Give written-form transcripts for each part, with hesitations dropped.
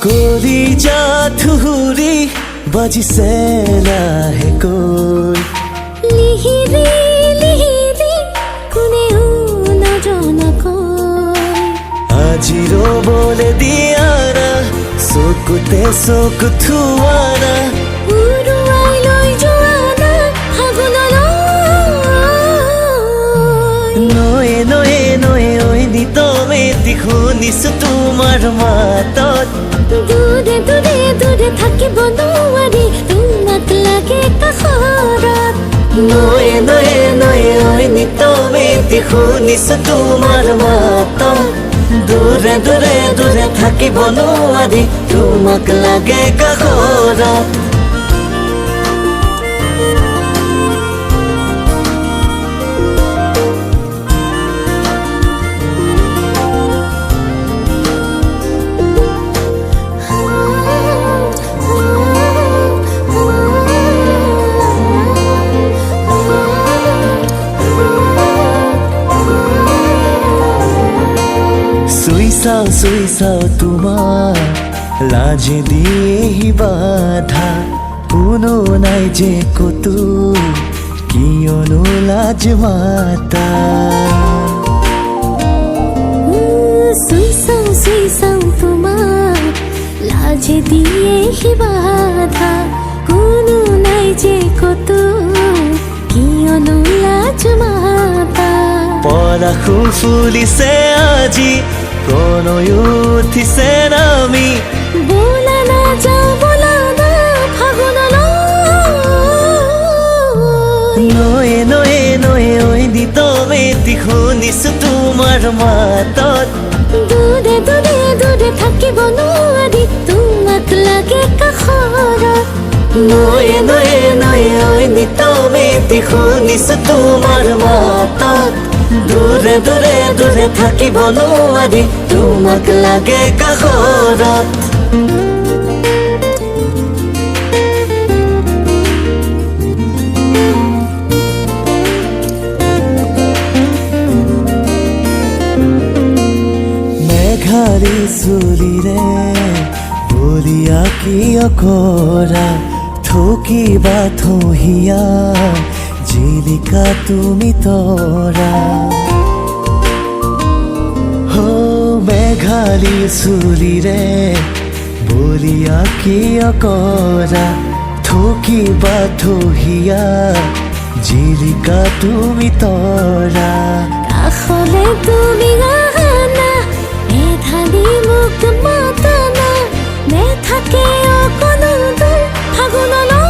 কলিজা থুহুৰি বাজিছে লাহেকৈ লিহিৰি লিহিৰি কোনেও নজনাকৈ আজি ৰ'বলৈ দিয়া না চকুতে চকু থোৱা না উৰুৱাই লৈ যোৱা না ফাগুনলৈ নয়ে নয়ে নয়ে ঐ নিতমেতি শুনিছো তোমাৰ মাতত দূৰে দূৰে দূৰে থাকিব নোৱাৰি তোমাক লাগে কাষৰত নয়ে নয়ে নয়ে ঐ নিতমেতি শুনিছো তোমাৰ মাতত দূৰে দূৰে দূৰে থাকিব নোৱাৰি তোমাক লাগে কাষৰত চুই চাও তোমাৰ লাজে দিয়েহি বাধা কোনো নাই যে কতো কিয়নো লাজ মাতা চুই চাও তোমাক লাজে দিয়েহি বাধা কোনো নাই যে কতো কিয়নো লাজ মাতা পলাশো ফুলিছে আজি প্ৰণয় উঠিছে নামি বোলা না যাও বোলা না ফাগুনলৈ নয়ে নয়ে নয়ে ঐ নিতমেতি শুনিছো তোমাৰ মাতত দূৰে দূৰে দূৰে থাকিব নোৱাৰি তোমাক লাগে কাষৰত নয়ে নয়ে নয়ে ঐ নিতমেতি শুনিছো তোমাৰ মাতত দূৰে দূৰে দূৰে থাকিব নোৱাৰি তোমাক লাগে কাষৰত মেঘাৰী চুলিৰে বলিয়া কিয় কৰা থকিবা থহিয়া জিলিকা তুমি তৰা মেঘালী চুলিৰে বলিয়া কিয় কৰা থকিবা থহিয়া জিলিকা তুমি তৰা কাষলে তুমি আহানা এধালি মোক মাতানা নেথাকে অকণো দূৰ ফাগুনলৈ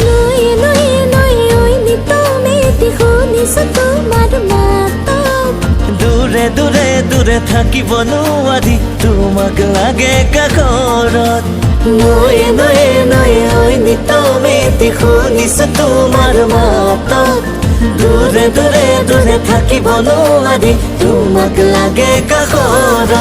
নয়ে নয়ে নয়ে ঐ নিতমেতি শুনিছো তোমাৰ মাতত দূৰে দূৰে দূৰে থাকিব নোৱাৰি তোমাক লাগে কাষৰত নয়ে নয়ে নয়ে ঐ নিতমেতি শুনিছো তোমাৰ মাতত দূৰে দূৰে দূৰে থাকিব নোৱাৰি তোমাক লাগে কাষৰত